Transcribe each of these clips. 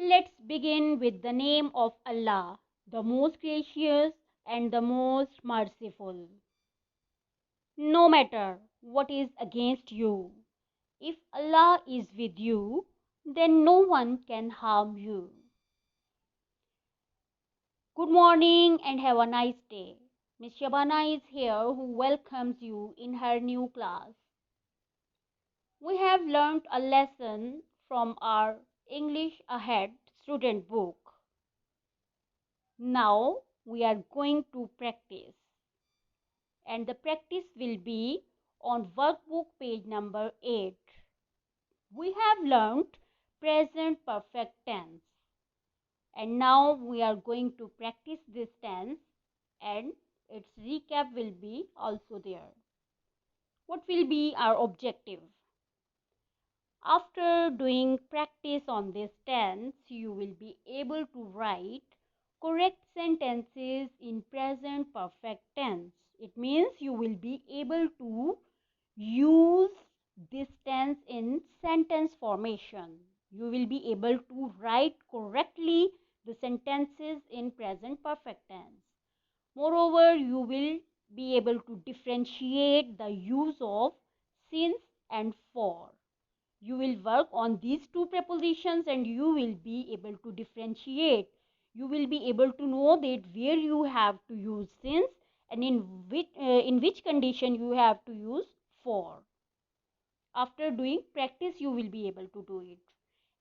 Let's begin with the name of Allah, the most gracious and the most merciful. No matter what is against you, if Allah is with you, then no one can harm you. Good morning and have a nice day. Miss Shabana is here who welcomes you in her new class. We have learnt a lesson from our English Ahead student book. Now we are going to practice, and the practice will be on workbook page number 8. We have learnt present perfect tense, and now we are going to practice this tense, and its recap will be also there. What will be our objective? After doing practice on this tense, you will be able to write correct sentences in present perfect tense. It means you will be able to use this tense in sentence formation. You will be able to write correctly the sentences in present perfect tense. Moreover, you will be able to differentiate the use of since and for. You will work on these two prepositions and you will be able to differentiate. You will be able to know that where you have to use since and in which condition you have to use for. After doing practice, you will be able to do it.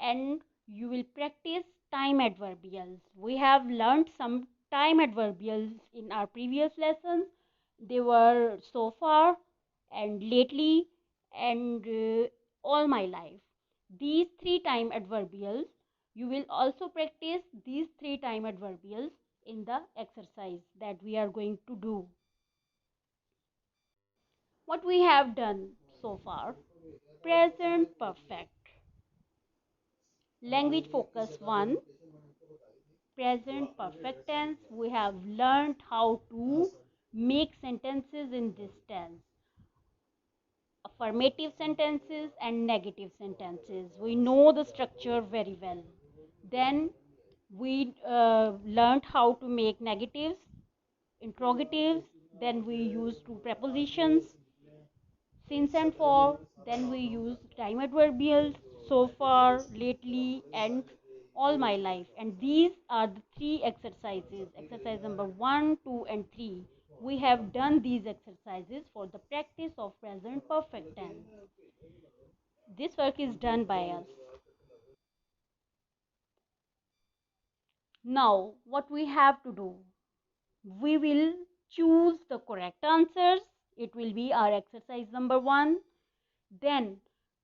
And you will practice time adverbials. We have learned some time adverbials in our previous lessons. They were so far and lately and all my life. These three time adverbials, you will also practice these three time adverbials in the exercise that we are going to do. What we have done so far: present perfect, language focus 1, present perfect tense. We have learned how to make sentences in this tense: affirmative sentences and negative sentences. We know the structure very well. Then we learned how to make negatives, interrogatives. Then we use two prepositions, since and for. Then we use time adverbials, so far, lately, and all my life. And these are the three exercises: exercise number 1, 2, and 3. We have done these exercises for the practice of present perfect tense. This work is done by us. Now what we have to do: we will choose the correct answers. It will be our exercise number 1. Then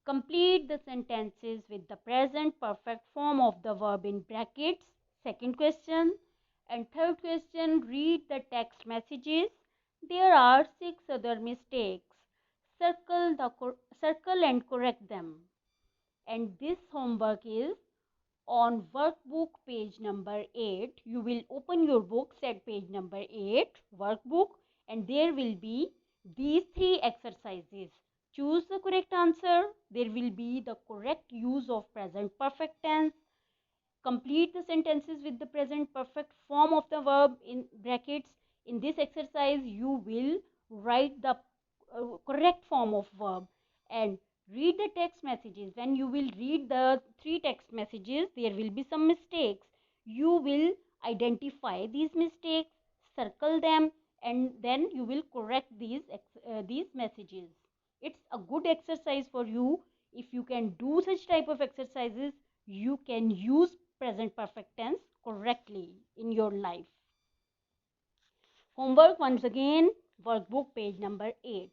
complete the sentences with the present perfect form of the verb in brackets. Second question. And third question, read the text messages. There are 6 other mistakes. Circle and correct them. And this homework is on workbook page number 8. You will open your books at page number 8, workbook, and there will be these 3 exercises. Choose the correct answer. There will be the correct use of present perfect tense. Complete the sentences with the present perfect form of the verb in brackets. In this exercise, you will write the correct form of verb and read the text messages. When you will read the 3 text messages, there will be some mistakes. You will identify these mistakes, circle them, and then you will correct these messages. It's a good exercise for you. If you can do such type of exercises, you can use present perfect tense correctly in your life. Homework once again, workbook page number 8.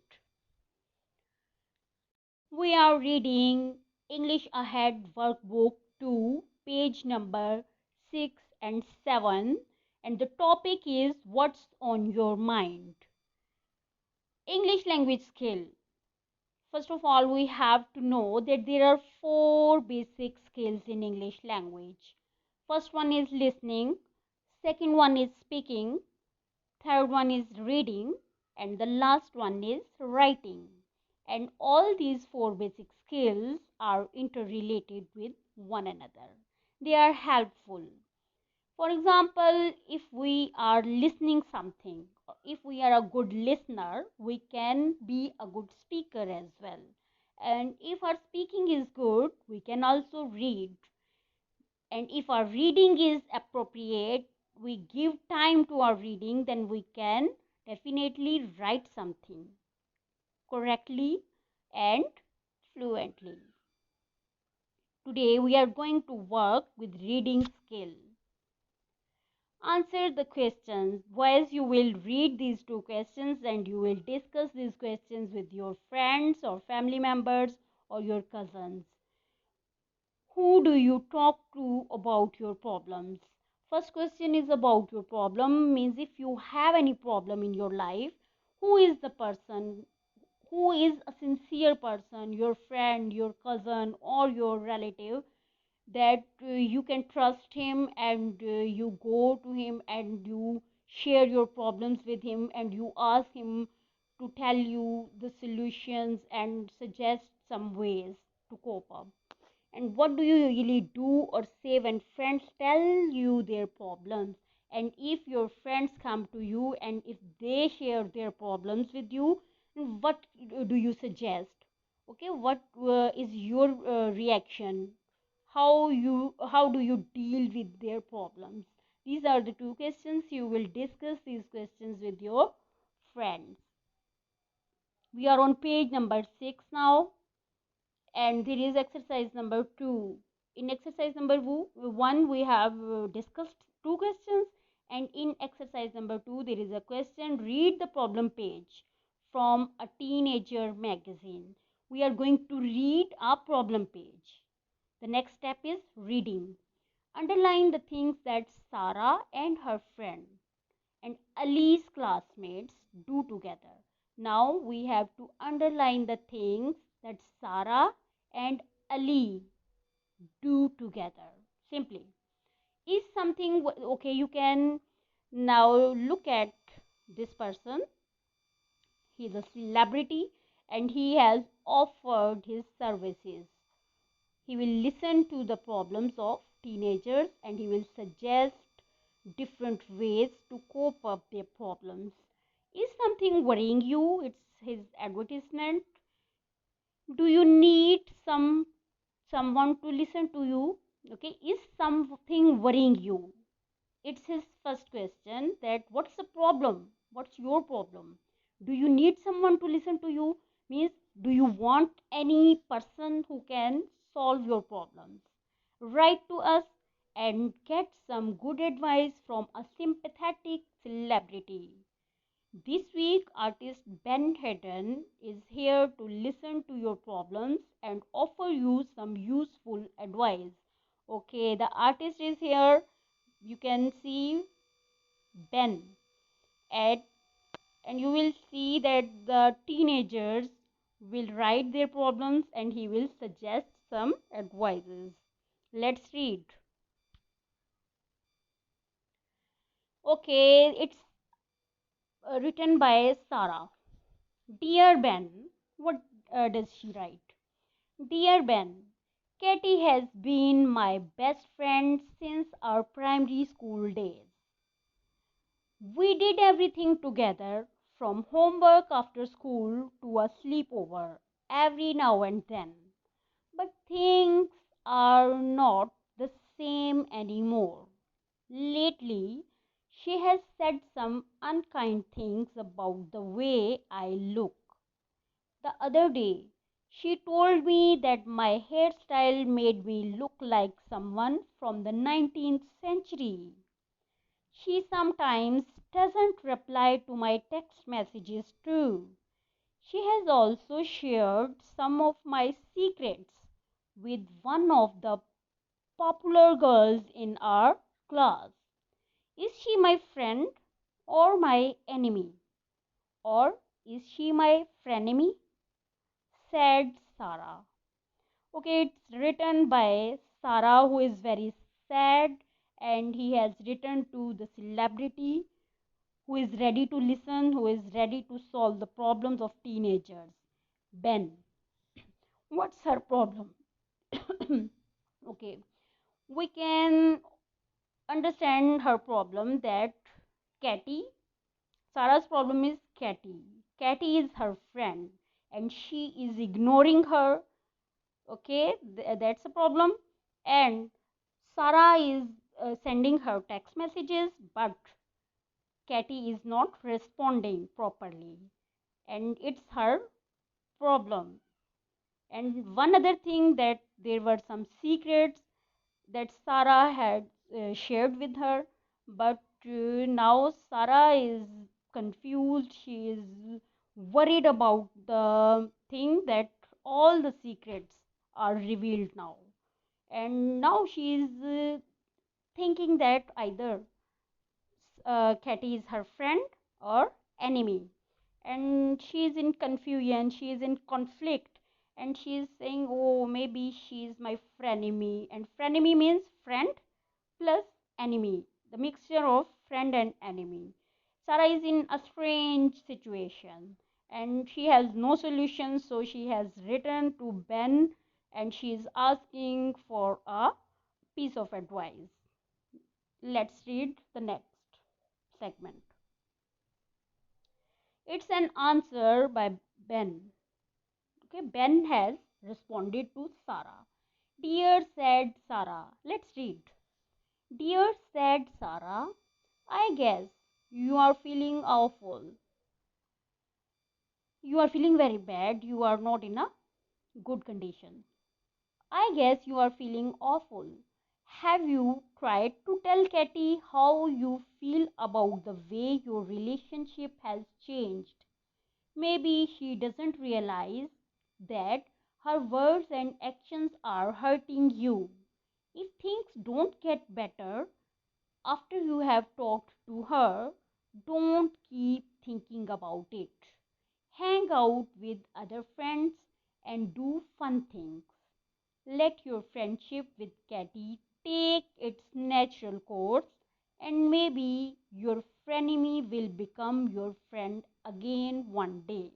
We are reading English Ahead workbook 2, page number 6 and 7, and the topic is what's on your mind. English language skill. First of all, we have to know that there are 4 basic skills in English language. First one is listening, second one is speaking, third one is reading, and the last one is writing. And all these 4 basic skills are interrelated with one another. they are helpful. For example, if we are listening something, if we are a good listener, we can be a good speaker as well. And if our speaking is good, we can also read. And if our reading is appropriate, we give time to our reading, then we can definitely write something correctly and fluently. Today we are going to work with reading skill. Answer the questions. Boys, you will read these two questions and you will discuss these questions with your friends or family members or your cousins. Who do you talk to about your problems? First question is about your problem, means if you have any problem in your life, who is the person, who is a sincere person, your friend, your cousin, or your relative, that you can trust him and you go to him and you share your problems with him and you ask him to tell you the solutions and suggest some ways to cope up. And what do you usually do or say when friends tell you their problems? And if your friends come to you and if they share their problems with you, what do you suggest? Okay, what is your reaction? How do you deal with their problems? These are the two questions. You will discuss these questions with your friends. We are on page number 6 now, and there is exercise number 2. In exercise number 1 we have discussed two questions, and in exercise number 2 there is a question: read the problem page from a teenager magazine. We are going to read a problem page. The next step is reading. Underline the things that Sarah and her friend and Ali's classmates do together. Now we have to underline the things that Sarah and Ali do together. Simply. Is something okay? You can now look at this person. He is a celebrity and he has offered his services. He will listen to the problems of teenagers and he will suggest different ways to cope up their problems. Is something worrying you? It's his advertisement. Do you need someone to listen to you? Okay, is something worrying you? It's his first question, that what's the problem? What's your problem? Do you need someone to listen to you? Means, do you want any person who can solve your problems? Write to us and get some good advice from a sympathetic celebrity. This week, artist Ben Hedden is here to listen to your problems and offer you some useful advice. Okay, the artist is here. You can see Ben at, and you will see that the teenagers will write their problems and he will suggest some advices. Let's read. Okay, it's written by Sarah. Dear Ben, what does she write? Dear Ben, Katie has been my best friend since our primary school days. We did everything together, from homework after school to a sleepover every now and then. But things are not the same anymore. Lately, she has said some unkind things about the way I look. The other day, she told me that my hairstyle made me look like someone from the 19th century. She sometimes doesn't reply to my text messages too. She has also shared some of my secrets with one of the popular girls in our class. Is she my friend or my enemy? Or is she my frenemy? Said Sarah. Okay, it's written by Sarah, who is very sad, and he has written to the celebrity who is ready to listen, who is ready to solve the problems of teenagers. Ben, what's her problem? Okay, We can understand her problem that Katie, Sarah's problem is Katie. Katie is her friend and she is ignoring her. Okay, that's a problem. And Sarah is sending her text messages, but Katie is not responding properly, and it's her problem. And one other thing, that there were some secrets that Sarah had shared with her, but now Sarah is confused. She is worried about the thing that all the secrets are revealed now, and now she is thinking that either Katie is her friend or enemy, and she is in confusion, she is in conflict, and she is saying, oh, maybe she is my frenemy, and frenemy means friend plus enemy, the mixture of friend and enemy. Sarah is in a strange situation and she has no solution, so she has written to Ben and she is asking for a piece of advice. Let's read the next segment. It's an answer by Ben. Okay, Ben has responded to Sarah. Dear said Sarah, let's read. Dear said Sarah, I guess you are feeling awful. You are feeling very bad. You are not in a good condition. I guess you are feeling awful. Have you tried to tell Katie how you feel about the way your relationship has changed? Maybe she doesn't realize that her words and actions are hurting you. If things don't get better after you have talked to her, don't keep thinking about it. Hang out with other friends and do fun things. Let your friendship with Katie take its natural course, and maybe your frenemy will become your friend again one day.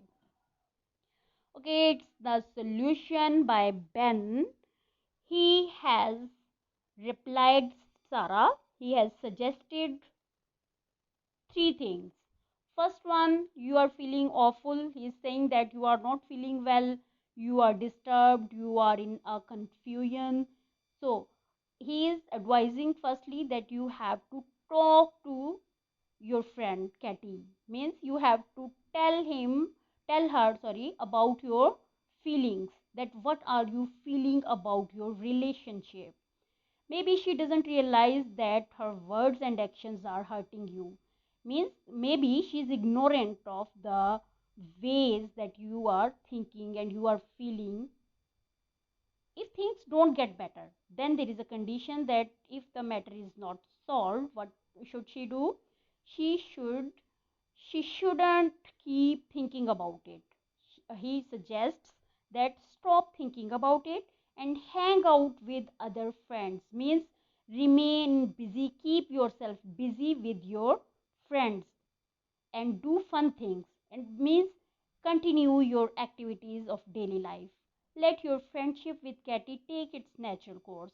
Okay, it's the solution by Ben. He has replied Sarah. He has suggested three things. First one, you are feeling awful. He is saying that you are not feeling well, you are disturbed, you are in a confusion. So, he is advising firstly that you have to talk to your friend Katie. Means you have to tell her, sorry, about your feelings. That what are you feeling about your relationship? Maybe she doesn't realize that her words and actions are hurting you. Means maybe she's ignorant of the ways that you are thinking and you are feeling. If things don't get better, then there is a condition that if the matter is not solved, what should she do? She should she shouldn't keep thinking about it. He suggests that stop thinking about it and hang out with other friends. Means remain busy, keep yourself busy with your friends and do fun things, and means continue your activities of daily life. Let your friendship with Katie take its natural course.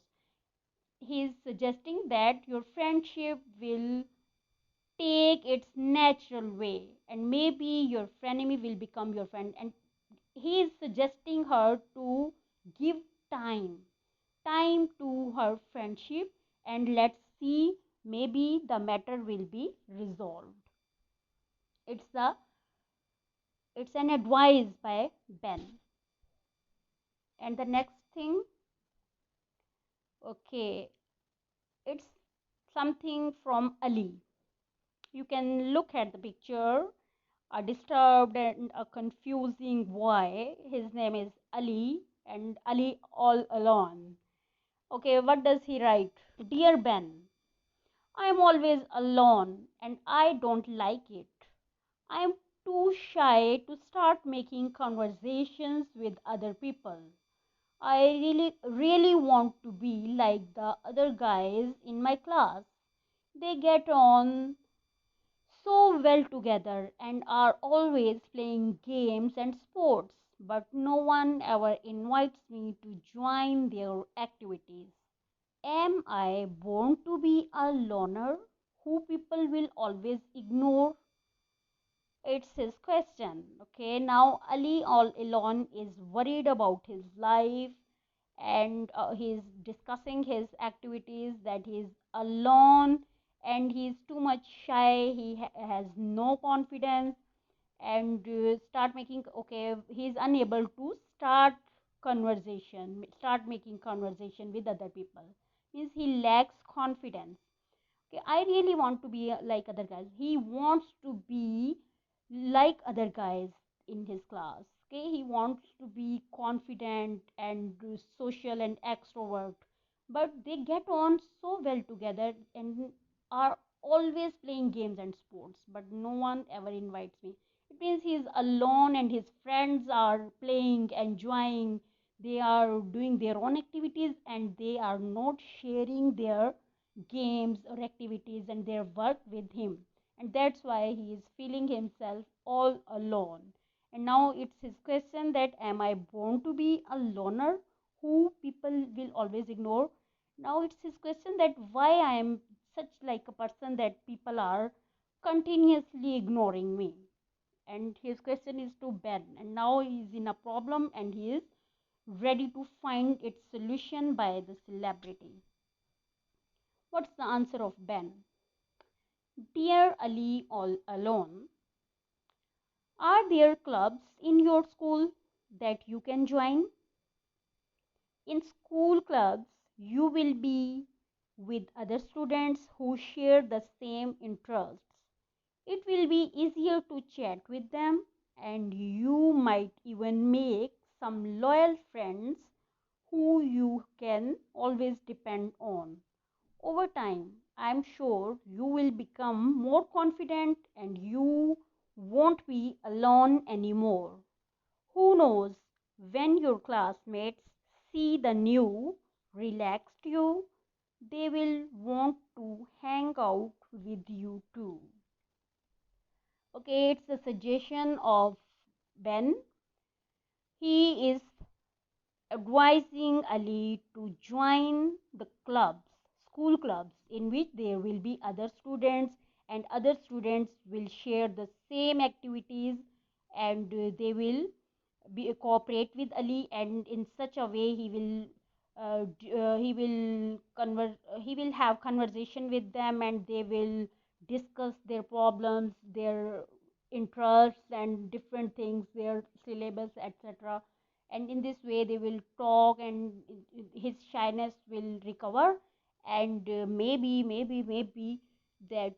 He is suggesting that your friendship will take its natural way and maybe your frenemy will become your friend, and he is suggesting her to give time to her friendship, and let's see, maybe the matter will be resolved. It's a it's an advice by Ben. And the next thing, okay, it's something from Ali. You can look at the picture. A disturbed and a confusing boy. His name is Ali, and Ali all alone. Okay, what does he write? Dear Ben, I am always alone and I don't like it. I am too shy to start making conversations with other people. I really want to be like the other guys in my class. They get on so well together and are always playing games and sports, but no one ever invites me to join their activities. Am I born to be a loner who people will always ignore? It's his question. Okay, now Ali all alone is worried about his life, and he's discussing his activities, that he's alone and he's too much shy, he has no confidence, and start making, okay, he's unable to start making conversation with other people, means he lacks confidence. Okay, I really want to be like other guys, he wants to be like other guys in his class. Okay, he wants to be confident and social and extrovert, but they get on so well together and are always playing games and sports, but no one ever invites me. It means he's alone and his friends are playing, enjoying, they are doing their own activities, and they are not sharing their games or activities and their work with him, and that's why he is feeling himself all alone. And now it's his question, that am I born to be a loner who people will always ignore? Now it's his question, that why I am such like a person that people are continuously ignoring me. And his question is to Ben, and now he is in a problem and he is ready to find its solution by the celebrity. What's the answer of Ben? Dear Ali all alone, are there clubs in your school that you can join? In school clubs, you will be with other students who share the same interests. It will be easier to chat with them, and you might even make some loyal friends who you can always depend on. Over time, I'm sure you will become more confident and you won't be alone anymore. Who knows, when your classmates see the new, relaxed you, they will want to hang out with you too. Okay, it's a suggestion of Ben. He is advising Ali to join the clubs, school clubs, in which there will be other students, and other students will share the same activities, and they will be cooperate with Ali, and in such a way he will have conversation with them, and they will discuss their problems, their interests and different things, their syllabus, etc. And in this way they will talk, and his shyness will recover, and maybe that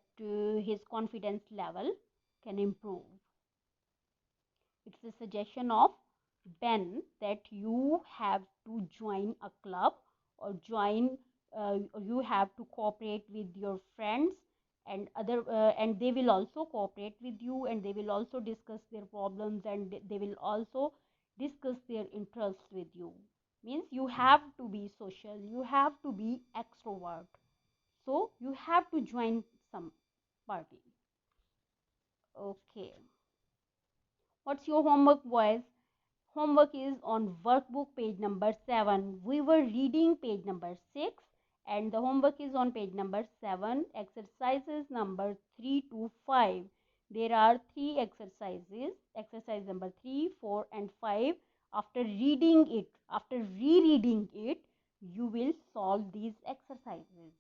his confidence level can improve. It's a suggestion of Ben that you have to join a club, or you have to cooperate with your friends, and they will also cooperate with you, and they will also discuss their problems, and they will also discuss their interests with you. Means you have to be social, you have to be extrovert, so you have to join some party. Okay, what's your homework, boys? Homework is on workbook page number 7. We were reading page number 6, and the homework is on page number 7, exercises number 3 to 5. There are 3 exercises, exercise number 3, 4 and 5. After reading it, after rereading it, you will solve these exercises.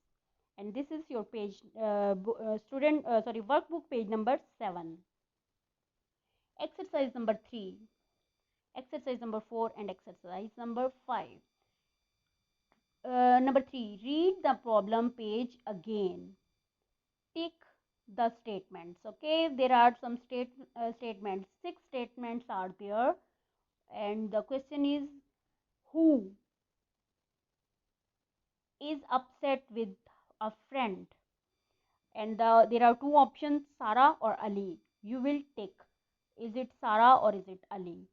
And this is your page, workbook page number 7. Exercise number 3, exercise number 4 and exercise number 5. Number 3, read the problem page again. Tick the statements. Okay, there are some statements. 6 statements are there, and the question is, who is upset with a friend? And there are two options, Sarah or Ali. You will tick, is it Sarah or is it Ali?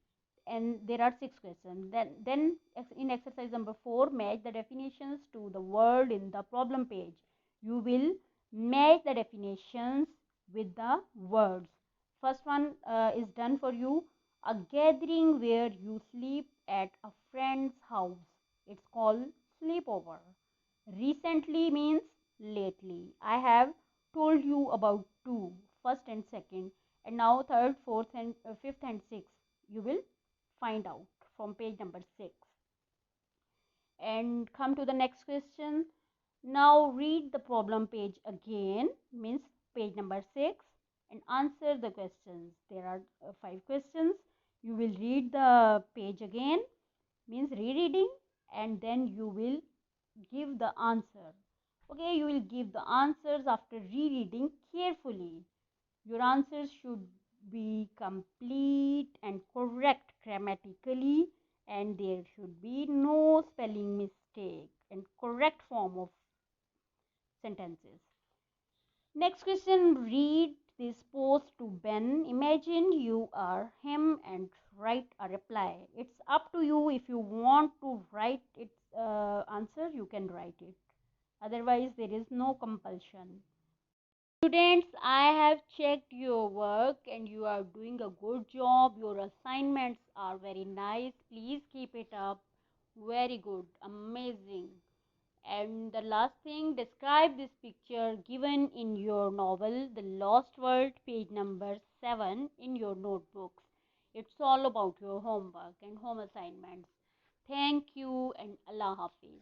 And there are 6 questions. Then in exercise number 4, match the definitions to the word in the problem page. You will match the definitions with the words. First one is done for you. A gathering where you sleep at a friend's house, it's called sleepover. Recently means lately. I have told you about two, first and second, and now third, fourth, and fifth and sixth. You will find out from page number 6. And come to the next question. Now read the problem page again, means page number 6, and answer the questions. There are 5 questions. You will read the page again, means rereading, and then you will give the answer. Okay, you will give the answers after rereading carefully. Your answers should be complete and correct grammatically, and there should be no spelling mistake and correct form of sentences. Next question, read this post to Ben. Imagine you are him and write a reply. It's up to you. If you want to write its answer, you can write it. Otherwise, there is no compulsion. Students, I have checked your work and you are doing a good job. Your assignments are very nice. Please keep it up. Very good. Amazing. And the last thing, describe this picture given in your novel, The Lost World, page number 7 in your notebooks. It's all about your homework and home assignments. Thank you and Allah Hafiz.